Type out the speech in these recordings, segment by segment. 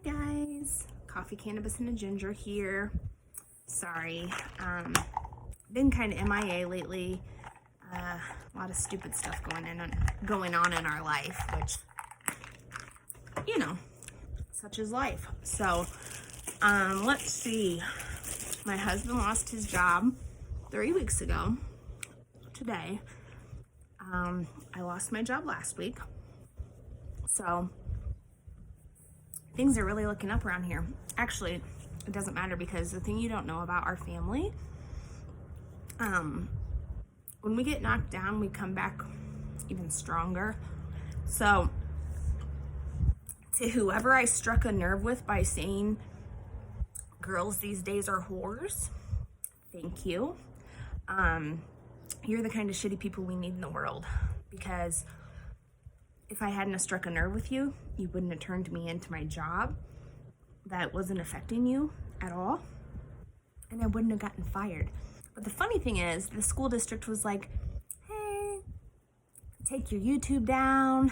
Hi guys, Coffee, Cannabis, and a Ginger here. Sorry, been kind of MIA lately. A lot of stupid stuff going on in our life, which, you know, such is life. So, let's see. My husband lost his job 3 weeks ago. Today, I lost my job last week. So things are really looking up around here. Actually, it doesn't matter because the thing you don't know about our family, when we get knocked down, we come back even stronger. So to whoever I struck a nerve with by saying girls these days are whores, thank you. You're the kind of shitty people we need in the world, because if I hadn't have struck a nerve with you, you wouldn't have turned me into my job that wasn't affecting you at all, and I wouldn't have gotten fired. But the funny thing is, the school district was like, hey, take your YouTube down,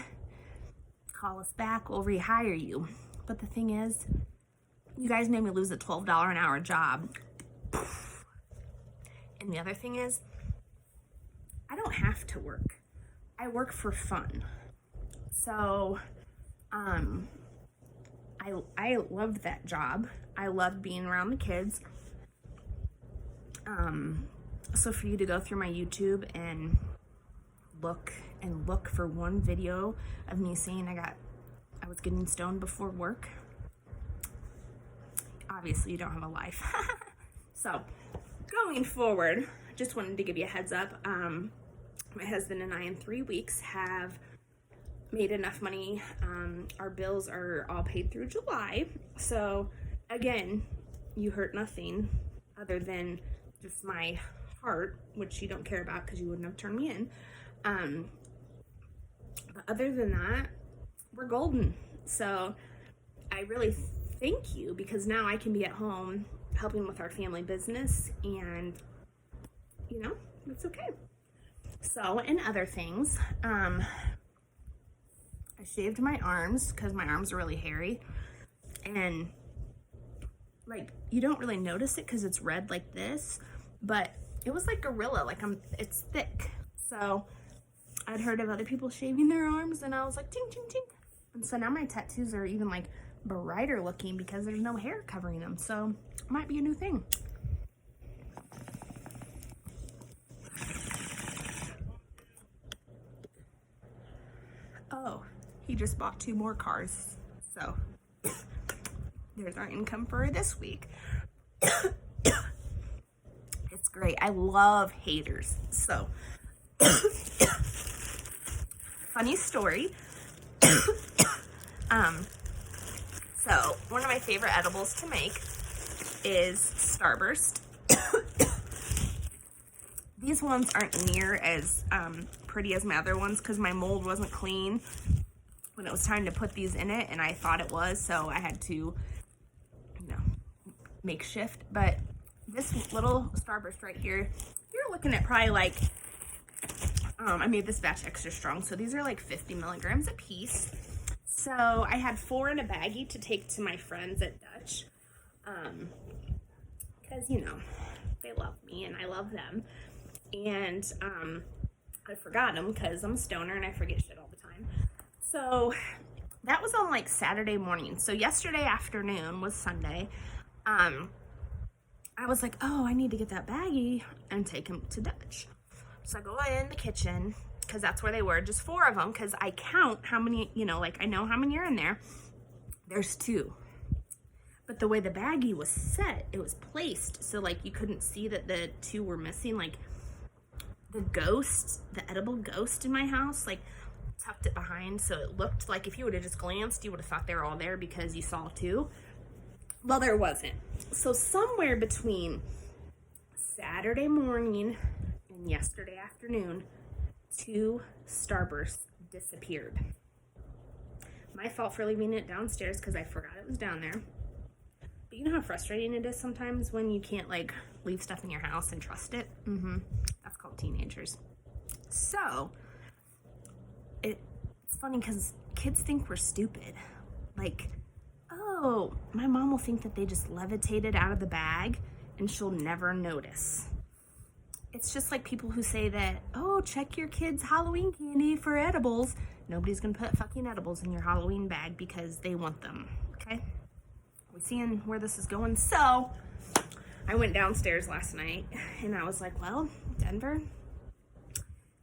call us back, we'll rehire you. But the thing is, you guys made me lose a $12 an hour job. And the other thing is, I don't have to work. I work for fun. So, I loved that job. I loved being around the kids. So for you to go through my YouTube and look for one video of me saying I was getting stoned before work, obviously you don't have a life. So, going forward, just wanted to give you a heads up. My husband and I in 3 weeks have made enough money. Our bills are all paid through July. So again, you hurt nothing other than just my heart, which you don't care about because you wouldn't have turned me in. But other than that, we're golden. So I really thank you, because now I can be at home helping with our family business, and you know, it's okay. So, and other things, I shaved my arms because my arms are really hairy, and like, you don't really notice it because it's red like this, but it was like gorilla, like it's thick. So I'd heard of other people shaving their arms, and I was like, ting, ting, ting. And so now my tattoos are even like brighter looking because there's no hair covering them. So it might be a new thing. Oh, he just bought 2 more cars. So there's our income for this week. It's great. I love haters. So funny story. So one of my favorite edibles to make is Starburst. These ones aren't near as pretty as my other ones because my mold wasn't clean when it was time to put these in it, and I thought it was, so I had to, you know, makeshift. But this little Starburst right here, you're looking at probably like, I made this batch extra strong, so these are like 50 milligrams a piece. So I had 4 in a baggie to take to my friends at Dutch, because, you know, they love me and I love them. And I forgot them because I'm a stoner and I forget shit all the time. So that was on like Saturday morning. So yesterday afternoon was Sunday. I was like, oh, I need to get that baggie and take him to Dutch. So I go in the kitchen, because that's where they were, just 4 of them, because I count how many, you know, like I know how many are in there. There's 2. But the way the baggie was set, it was placed so like you couldn't see that the 2 were missing. Like the edible ghost in my house, like tucked it behind, so it looked like if you would have just glanced, you would have thought they were all there because you saw 2. Well, there wasn't. So somewhere between Saturday morning and yesterday afternoon, 2 Starbursts disappeared. My fault for leaving it downstairs because I forgot it was down there. But you know how frustrating it is sometimes when you can't like leave stuff in your house and trust it? That's called teenagers. So it's funny because kids think we're stupid. Like, oh, oh, my mom will think that they just levitated out of the bag and she'll never notice. It's just like people who say that, oh, check your kids' Halloween candy for edibles. Nobody's gonna put fucking edibles in your Halloween bag because they want them, okay? We're seeing where this is going. So I went downstairs last night and I was like, well, Denver,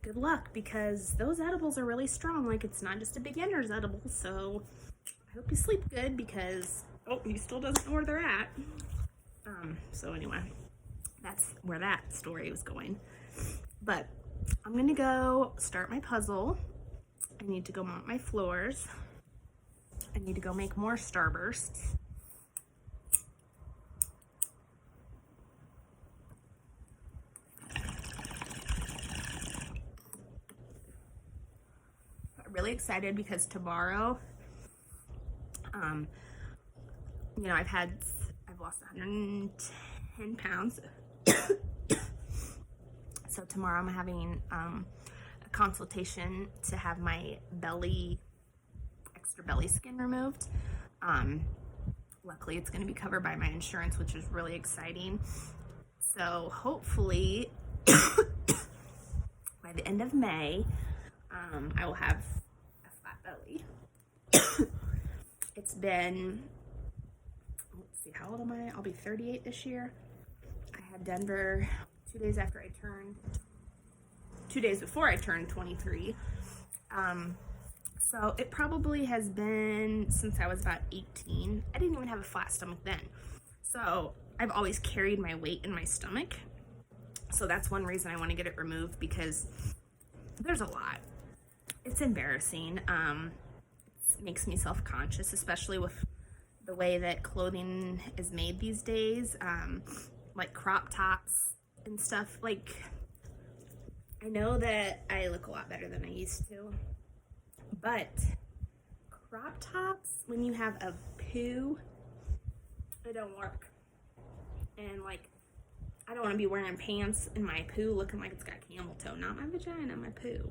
good luck, because those edibles are really strong. Like, it's not just a beginner's edible. So I hope you sleep good, because, oh, he still doesn't know where they're at. So anyway, that's where that story was going. But I'm gonna go start my puzzle. I need to go mop my floors. I need to go make more Starbursts. I'm really excited because tomorrow, you know, I've lost 110 pounds. So tomorrow I'm having a consultation to have my extra belly skin removed. Luckily it's going to be covered by my insurance, which is really exciting. So hopefully by the end of May, I will have a flat belly. It's been, let's see, how old am I? I'll be 38 this year. I had Denver 2 days before I turned 23. So it probably has been since I was about 18. I didn't even have a flat stomach then. So I've always carried my weight in my stomach. So that's one reason I want to get it removed, because there's a lot. It's embarrassing. It makes me self-conscious, especially with the way that clothing is made these days. Like crop tops and stuff. Like, I know that I look a lot better than I used to, but crop tops, when you have a poo, it don't work. And like, I don't want to be wearing pants in my poo looking like it's got camel toe. Not my vagina, my poo.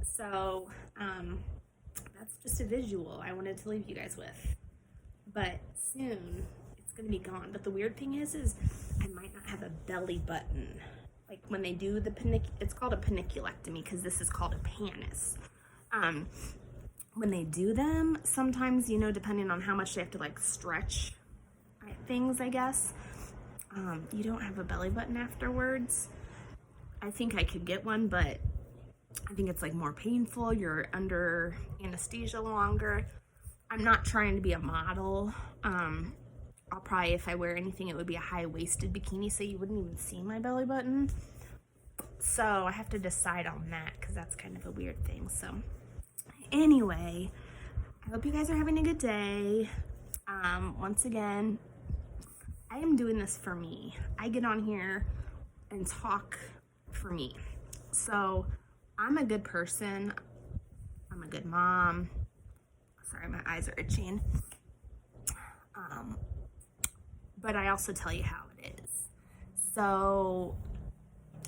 So that's just a visual I wanted to leave you guys with. But soon it's gonna be gone. But the weird thing is I might not have a belly button. Like when they do the it's called a paniculectomy, because this is called a panis. When they do them, sometimes, you know, depending on how much they have to like stretch things, I guess, you don't have a belly button afterwards. I think I could get one, but I think it's like more painful. You're under anesthesia longer. I'm not trying to be a model. I'll probably, if I wear anything, it would be a high-waisted bikini, so you wouldn't even see my belly button. So I have to decide on that, because that's kind of a weird thing. So anyway, I hope you guys are having a good day. Once again, I am doing this for me. I get on here and talk for me. So I'm a good person. I'm a good mom. Sorry, my eyes are itching. But I also tell you how it is. So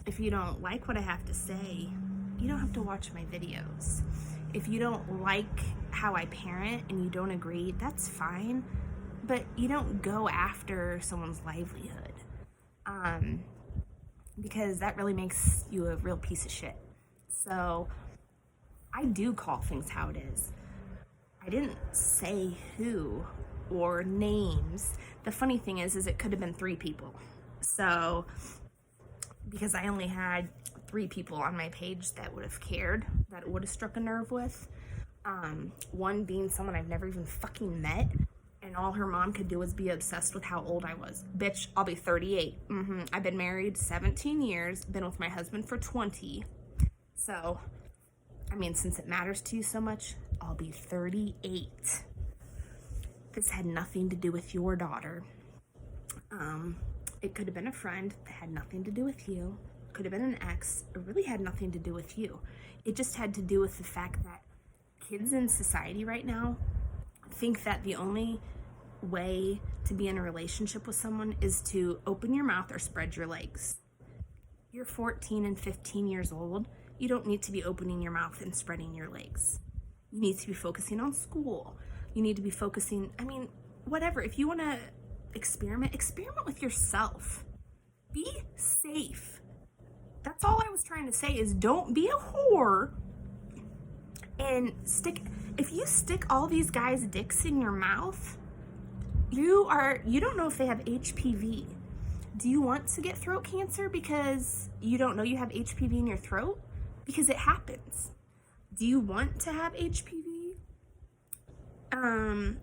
if you don't like what I have to say, you don't have to watch my videos. If you don't like how I parent and you don't agree, that's fine. But you don't go after someone's livelihood. Because that really makes you a real piece of shit. So I do call things how it is. I didn't say who or names. The funny thing is it could have been 3 people. So, because I only had 3 people on my page that would have cared, that it would have struck a nerve with. One being someone I've never even fucking met, and all her mom could do was be obsessed with how old I was. Bitch, I'll be 38. I've been married 17 years, been with my husband for 20. So, I mean, since it matters to you so much, I'll be 38. This had nothing to do with your daughter. It could have been a friend that had nothing to do with you. Could have been an ex. It really had nothing to do with you. It just had to do with the fact that kids in society right now think that the only way to be in a relationship with someone is to open your mouth or spread your legs. You're 14 and 15 years old. You don't need to be opening your mouth and spreading your legs. You need to be focusing on school. You need to be focusing, I mean, whatever. If you want to experiment with yourself. Be safe. That's all I was trying to say, is don't be a whore and if you stick all these guys' dicks in your mouth, you don't know if they have HPV. Do you want to get throat cancer because you don't know you have HPV in your throat? Because it happens. Do you want to have HPV?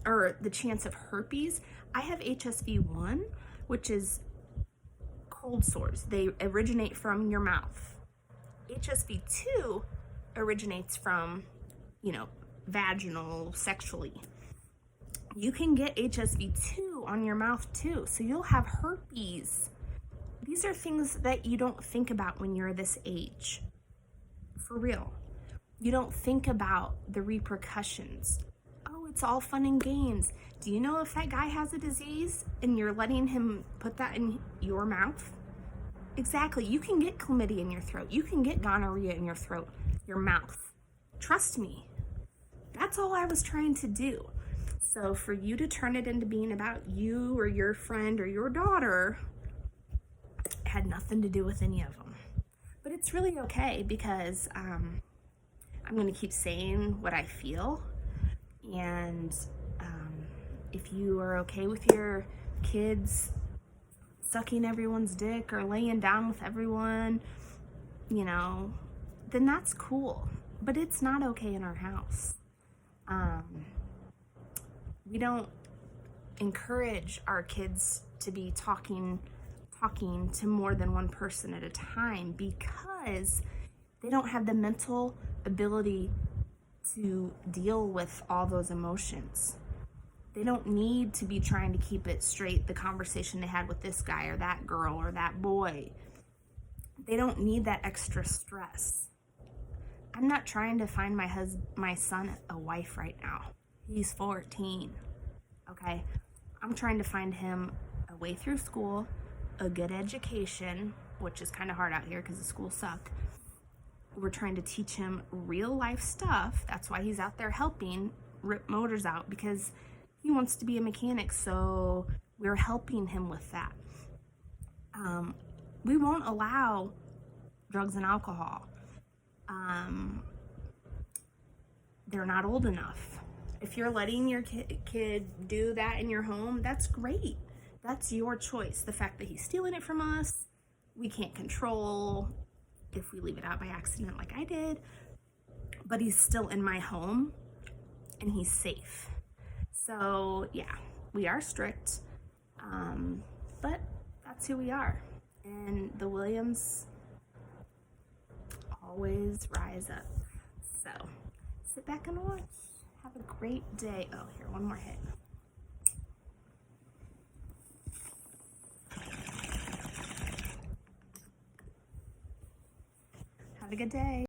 Or the chance of herpes? I have HSV1, which is cold sores. They originate from your mouth. HSV2 originates from, vaginal, sexually. You can get HSV2 on your mouth too, so you'll have herpes. These are things that you don't think about when you're this age. For real. You don't think about the repercussions. Oh, it's all fun and games. Do you know if that guy has a disease and you're letting him put that in your mouth? Exactly. You can get chlamydia in your throat. You can get gonorrhea in your throat, your mouth. Trust me. That's all I was trying to do. So for you to turn it into being about you or your friend or your daughter, it had nothing to do with any of them. But it's really okay, because I'm going to keep saying what I feel. And if you are okay with your kids sucking everyone's dick or laying down with everyone, then that's cool. But it's not okay in our house. We don't encourage our kids to be talking to more than one person at a time, because they don't have the mental ability to deal with all those emotions. They don't need to be trying to keep it straight, the conversation they had with this guy or that girl or that boy. They don't need that extra stress. I'm not trying to find my son a wife right now. He's 14, okay? I'm trying to find him a way through school, a good education, which is kind of hard out here because the schools suck. We're trying to teach him real life stuff. That's why he's out there helping rip motors out, because he wants to be a mechanic, so we're helping him with that. We won't allow drugs and alcohol. They're not old enough. If you're letting your kid do that in your home, that's great. That's your choice. The fact that he's stealing it from us, we can't control if we leave it out by accident like I did, but he's still in my home and he's safe. So yeah, we are strict, but that's who we are. And the Williams always rise up. So sit back and watch. Have a great day. Oh, here, one more hit. Have a good day.